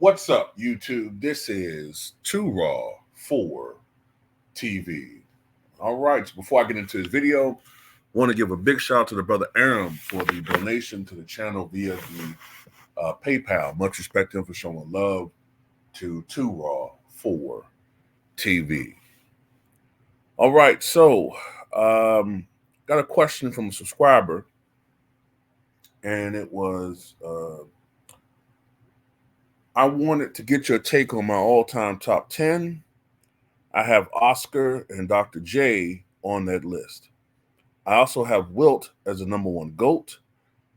What's up, YouTube? This is Too Raw for TV. All right, so before I get into this video, I want to give a big shout out to the brother Aram for the donation to the channel via the PayPal. Much respect to him for showing love to Too Raw for TV. All right, so got a question from a subscriber, and it was I wanted to get your take on my all-time top 10. I have Oscar and Dr. J on that list. I also have Wilt as the number one GOAT,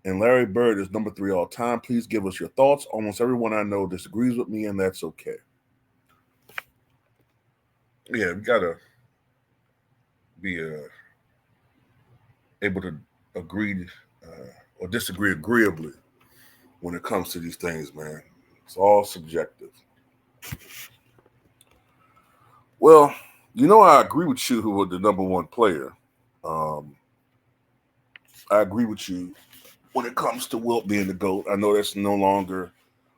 and Larry Bird is number 3 all time. Please give us your thoughts. Almost everyone I know disagrees with me, and that's okay. Yeah, we gotta be able to agree or disagree agreeably when it comes to these things, man. It's all subjective. Well, I agree with you who was the number one player. I agree with you when it comes to Wilt being the GOAT. I know that's no longer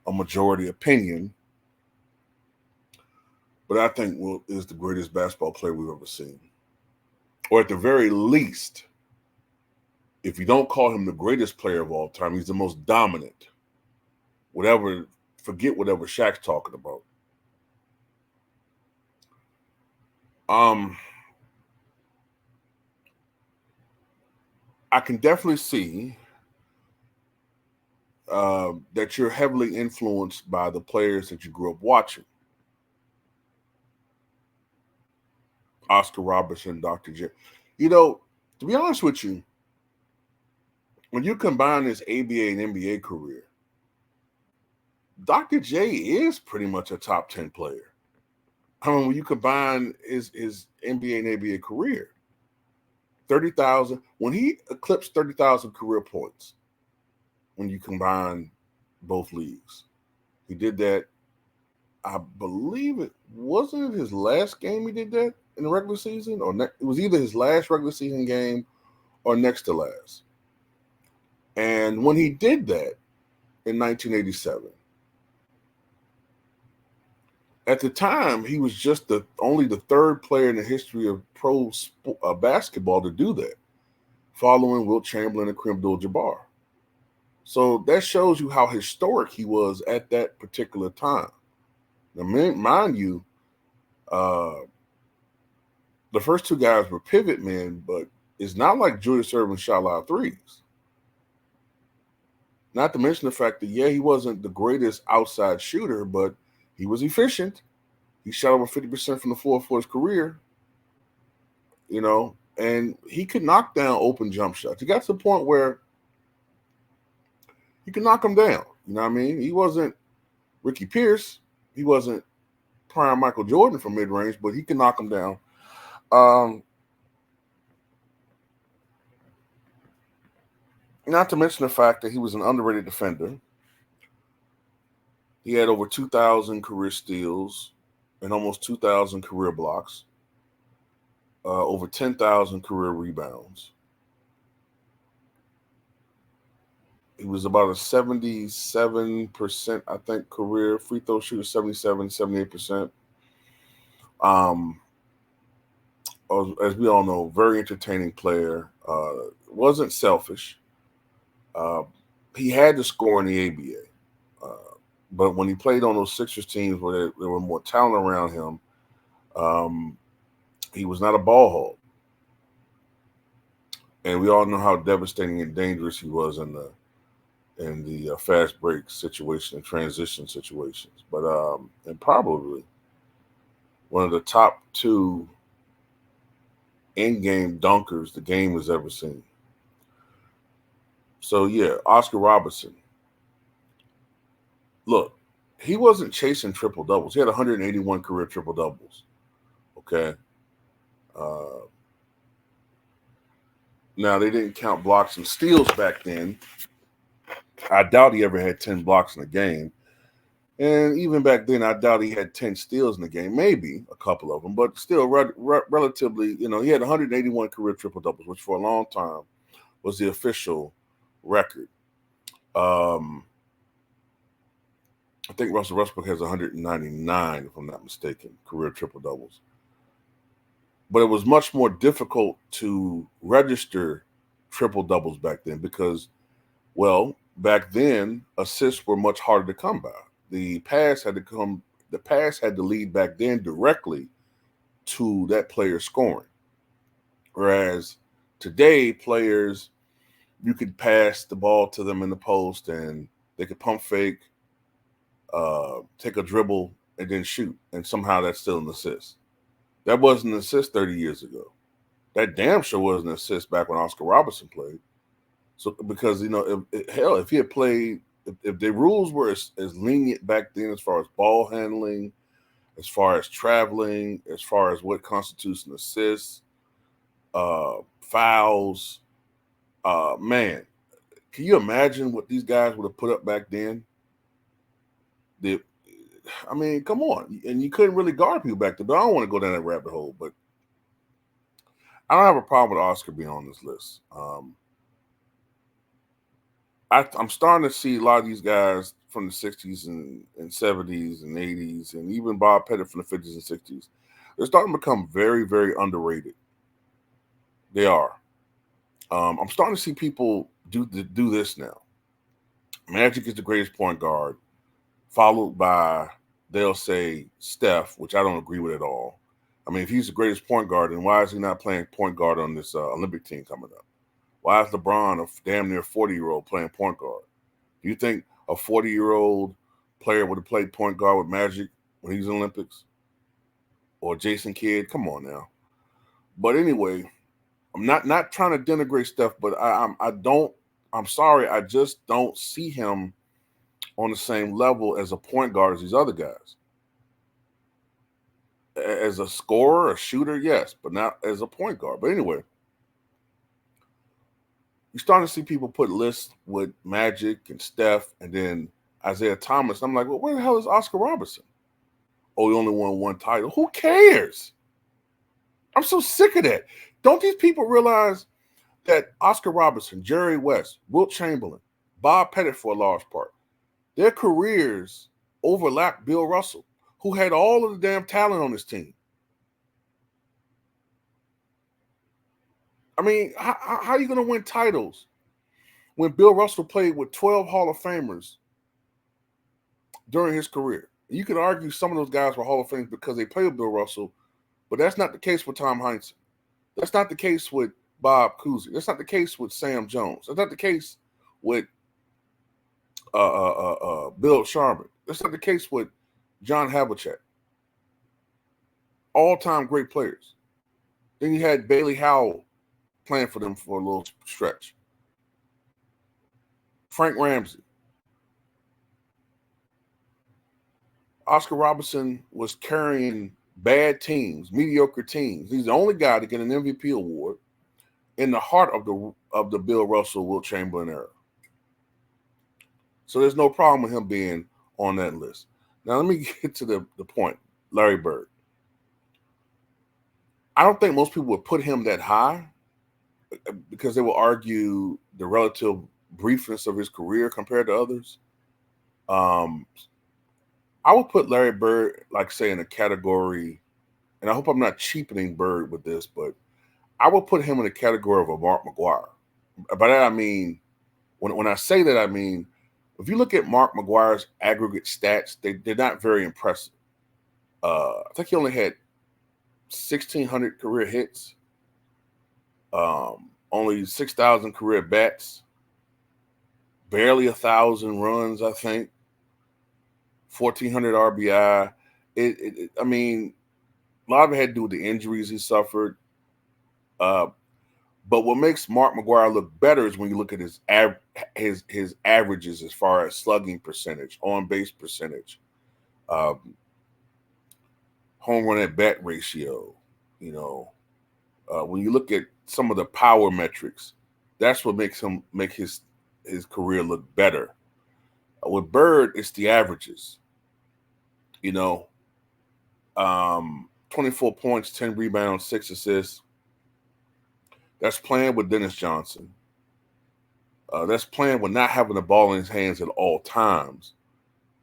a majority opinion, but I think Wilt is the greatest basketball player we've ever seen. Or at the very least, if you don't call him the greatest player of all time, he's the most dominant. Forget whatever Shaq's talking about. I can definitely see that you're heavily influenced by the players that you grew up watching. Oscar Robertson, Dr. J. To be honest with you, when you combine his ABA and NBA career, Dr. J is pretty much a top 10 player. I mean, when you combine his NBA and ABA career, 30,000, when he eclipsed 30,000 career points, when you combine both leagues, he did that. I believe it wasn't his last game he did that in the regular season, or it was either his last regular season game or next to last. And when he did that in 1987, at the time, he was just only the third player in the history of pro basketball to do that, following Wilt Chamberlain and Kareem Abdul-Jabbar. So that shows you how historic he was at that particular time. Now, mind you, the first two guys were pivot men, but it's not like Julius Erving shot a lot of threes. Not to mention the fact that, he wasn't the greatest outside shooter, but he was efficient. He shot over 50% from the floor for his career, and he could knock down open jump shots. He got to the point where he could knock them down. You know what I mean? He wasn't Ricky Pierce. He wasn't prime Michael Jordan from mid-range, but he could knock them down. Not to mention the fact that he was an underrated defender. He had over 2,000 career steals and almost 2,000 career blocks, over 10,000 career rebounds. He was about a 77%, I think, career free throw shooter, 77, 78%. As we all know, very entertaining player. Wasn't selfish. He had to score in the ABA. But when he played on those Sixers teams where there were more talent around him, he was not a ball hog. And we all know how devastating and dangerous he was in the fast break situation and transition situations. But and probably one of the top 2 in-game dunkers the game has ever seen. So, Oscar Robertson. Look, he wasn't chasing triple-doubles. He had 181 career triple-doubles. Okay? Now, they didn't count blocks and steals back then. I doubt he ever had 10 blocks in a game. And even back then, I doubt he had 10 steals in the game. Maybe a couple of them, but still relatively, he had 181 career triple-doubles, which for a long time was the official record. I think Russell Westbrook has 199, if I'm not mistaken, career triple doubles. But it was much more difficult to register triple doubles back then because, well, back then assists were much harder to come by. The pass had to lead back then directly to that player scoring. Whereas today, players, you could pass the ball to them in the post and they could pump fake, take a dribble, and then shoot. And somehow that's still an assist. That wasn't an assist 30 years ago. That damn sure wasn't an assist back when Oscar Robertson played. So because, if he had played, if the rules were as lenient back then as far as ball handling, as far as traveling, as far as what constitutes an assist, fouls, man, can you imagine what these guys would have put up back then? Come on. And you couldn't really guard people back then, but I don't want to go down that rabbit hole. But I don't have a problem with Oscar being on this list. I'm starting to see a lot of these guys from the 60s and 70s and 80s, and even Bob Pettit from the 50s and 60s. They're starting to become very, very underrated. They are. I'm starting to see people do this now. Magic is the greatest point guard, followed by, they'll say, Steph, which I don't agree with at all. I mean, if he's the greatest point guard, then why is he not playing point guard on this Olympic team coming up? Why is LeBron, a damn near 40-year-old, playing point guard? Do you think a 40-year-old player would have played point guard with Magic when he was in the Olympics? Or Jason Kidd? Come on now. But anyway, I'm not trying to denigrate Steph, but I'm sorry, I just don't see him on the same level as a point guard as these other guys. As a scorer, a shooter, yes, but not as a point guard. But anyway, you're starting to see people put lists with Magic and Steph and then Isaiah Thomas. I'm like, well, where the hell is Oscar Robertson? Oh, he only won one title. Who cares? I'm so sick of that. Don't these people realize that Oscar Robertson, Jerry West, Wilt Chamberlain, Bob Pettit for a large part, their careers overlapped Bill Russell, who had all of the damn talent on his team. I mean, how are you going to win titles when Bill Russell played with 12 Hall of Famers during his career? You could argue some of those guys were Hall of Famers because they played with Bill Russell, but that's not the case with Tom Heinsohn. That's not the case with Bob Cousy. That's not the case with Sam Jones. That's not the case with Bill Sharman. That's not the case with John Havlicek. All-time great players. Then you had Bailey Howell playing for them for a little stretch. Frank Ramsey. Oscar Robertson was carrying bad teams, mediocre teams. He's the only guy to get an MVP award in the heart of the Bill Russell, Wilt Chamberlain era. So there's no problem with him being on that list. Now let me get to the point. Larry Bird. I don't think most people would put him that high because they will argue the relative briefness of his career compared to others. I would put Larry Bird, like, say, in a category, and I hope I'm not cheapening Bird with this, but I would put him in a category of a Mark McGwire. By that I mean, when I say that, I mean, if you look at Mark McGwire's aggregate stats, they're not very impressive. I think he only had 1,600 career hits, only 6,000 career bats, barely 1,000 runs, I think, 1,400 RBI. I mean, a lot of it had to do with the injuries he suffered. But what makes Mark McGwire look better is when you look at his averages as far as slugging percentage, on base percentage, home run at bat ratio. When you look at some of the power metrics, that's what makes him make his career look better. With Bird, it's the averages. 24 points, 10 rebounds, 6 assists. That's playing with Dennis Johnson. That's playing with not having the ball in his hands at all times.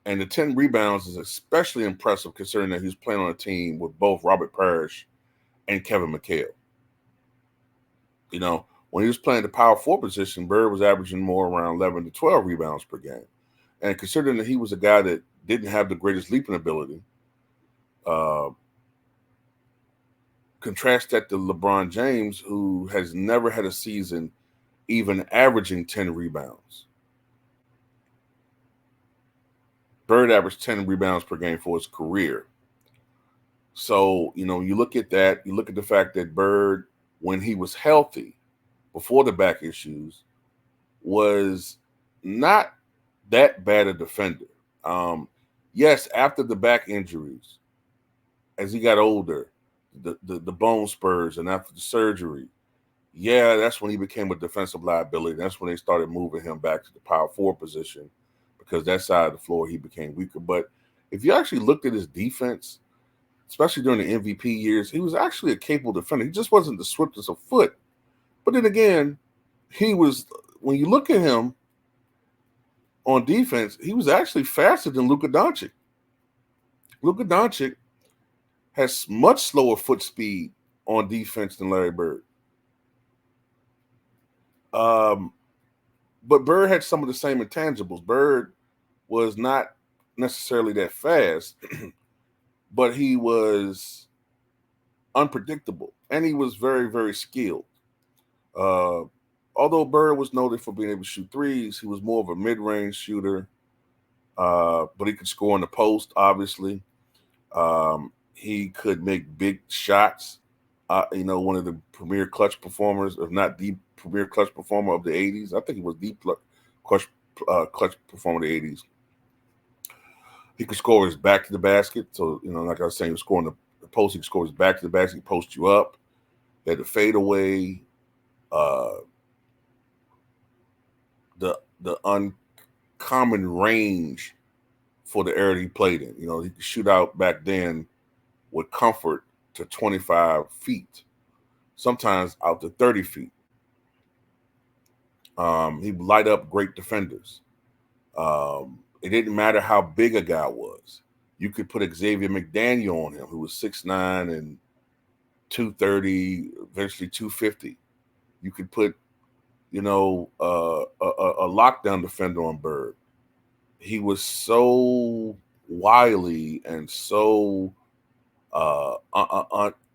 And the 10 rebounds is especially impressive considering that he was playing on a team with both Robert Parrish and Kevin McHale. You know, when he was playing the power forward position, Bird was averaging more around 11 to 12 rebounds per game. And considering that he was a guy that didn't have the greatest leaping ability, contrast that to LeBron James, who has never had a season even averaging 10 rebounds. Bird averaged 10 rebounds per game for his career. So, you know, you look at that, you look at the fact that Bird, when he was healthy, before the back issues, was not that bad a defender. Yes, after the back injuries, as he got older, the bone spurs, and after the surgery, yeah, that's when he became a defensive liability. That's when they started moving him back to the power forward position because that side of the floor he became weaker. But if you actually looked at his defense, especially during the MVP years, he was actually a capable defender. He just wasn't the swiftest of foot. But then again, he was, when you look at him on defense, he was actually faster than Luka Doncic. Luka Doncic has much slower foot speed on defense than Larry Bird. But Bird had some of the same intangibles. Bird was not necessarily that fast, but he was unpredictable, and he was very, very skilled. Although Bird was noted for being able to shoot threes, he was more of a mid-range shooter, but he could score in the post, obviously. He could make big shots. You know, one of the premier clutch performers, if not the premier clutch performer of the 80s. I think he was the clutch performer of the 80s. He could score his back to the basket. So, you know, like I was saying, he was scoring the post. He could score his back to the basket. He post you up. He had the fadeaway. The uncommon range for the era he played in. You know, he could shoot out back then with comfort to 25 feet, sometimes out to 30 feet. He'd light up great defenders. It didn't matter how big a guy was. You could put Xavier McDaniel on him, who was 6'9" and 230, eventually 250. You could put, you know, a lockdown defender on Bird. He was so wily and so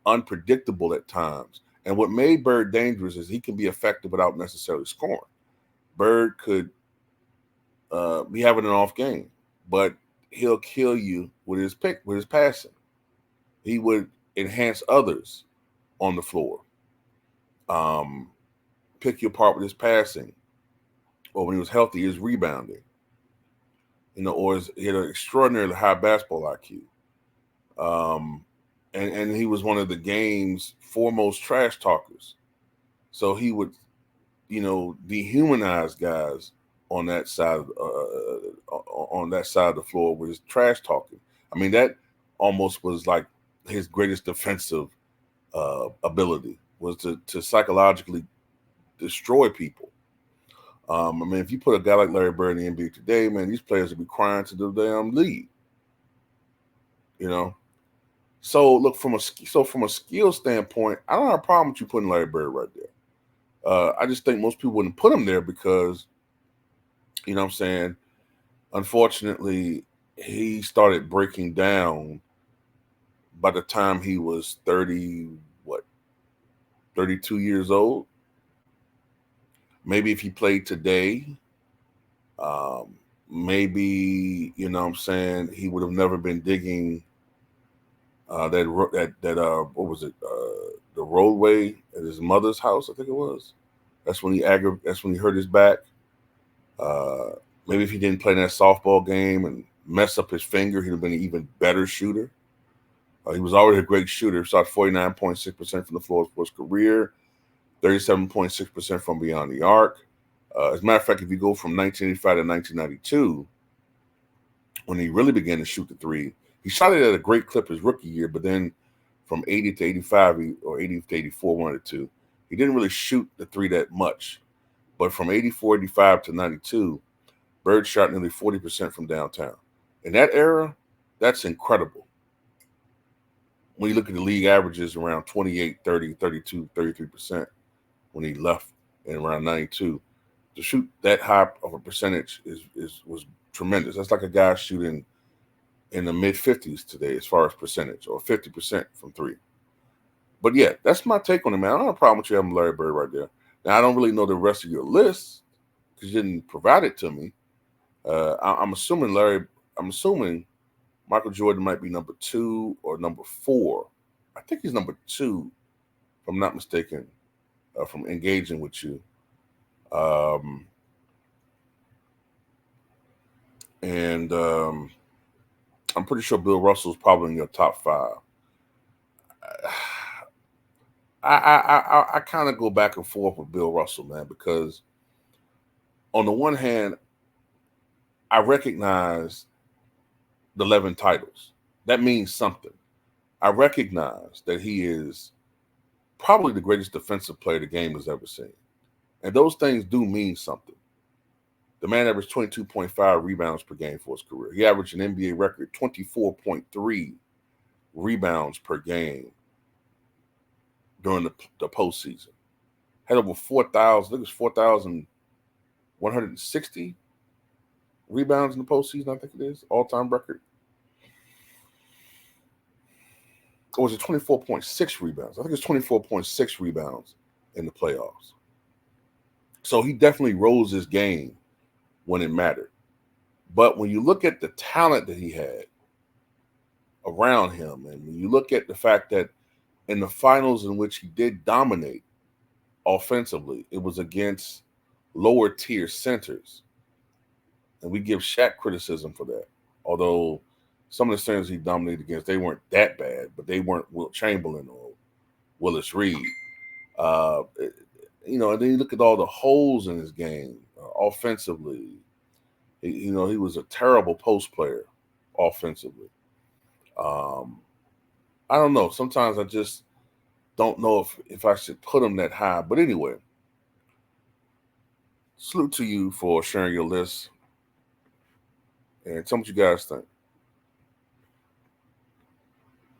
unpredictable at times. And what made Bird dangerous is he can be effective without necessarily scoring. Bird could be having an off game, but he'll kill you with his passing. He would enhance others on the floor. Pick you apart with his passing, or when he was healthy, his rebounding. You know, or he had an extraordinarily high basketball IQ. And he was one of the game's foremost trash talkers. So he would, you know, dehumanize guys on that side of the floor with his trash talking. I mean, that almost was like his greatest defensive ability, was to psychologically destroy people. I mean, if you put a guy like Larry Bird in the NBA today, man, these players would be crying to the damn league. You know. So look, from a skill standpoint, I don't have a problem with you putting Larry Bird right there. I just think most people wouldn't put him there because, you know what I'm saying, unfortunately, he started breaking down by the time he was 32 years old. Maybe if he played today, maybe, you know what I'm saying, he would have never been digging what was it? The roadway at his mother's house, I think it was. That's when he hurt his back. Maybe if he didn't play in that softball game and mess up his finger, he'd have been an even better shooter. He was already a great shooter. Shot 49.6% from the floor for his career, 37.6% from beyond the arc. As a matter of fact, if you go from 1985 to 1992, when he really began to shoot the three, he shot it at a great clip his rookie year, but then from 80 to 85 or 80 to 84, one of the two, he didn't really shoot the three that much. But from 84, 85 to 92, Bird shot nearly 40% from downtown. In that era, that's incredible. When you look at the league averages around 28, 30, 32, 33% when he left in around 92, to shoot that high of a percentage was tremendous. That's like a guy shooting in the mid 50s today as far as percentage, or 50% from three. But yeah, that's my take on it, man. I don't have a problem with you having Larry Bird right there. Now, I don't really know the rest of your list because you didn't provide it to me. I'm assuming Michael Jordan might be number 2 or number 4. I think he's number 2, if I'm not mistaken, from engaging with you. And I'm pretty sure Bill Russell's probably in your top 5. I kind of go back and forth with Bill Russell, man, because on the one hand, I recognize the 11 titles. That means something. I recognize that he is probably the greatest defensive player the game has ever seen. And those things do mean something. The man averaged 22.5 rebounds per game for his career. He averaged an NBA record 24.3 rebounds per game during the postseason. Had over 4,000, I think it was 4,160 rebounds in the postseason, I think it is, all-time record. Or was it 24.6 rebounds? I think it's 24.6 rebounds in the playoffs. So he definitely rose his game when it mattered. But when you look at the talent that he had around him, and when you look at the fact that in the finals in which he did dominate offensively, it was against lower tier centers. And we give Shaq criticism for that. Although some of the centers he dominated against, they weren't that bad, but they weren't Wilt Chamberlain or Willis Reed. And then you look at all the holes in his game offensively. He was a terrible post player offensively. I don't know. Sometimes I just don't know if I should put him that high. But anyway, salute to you for sharing your list. And tell me what you guys think.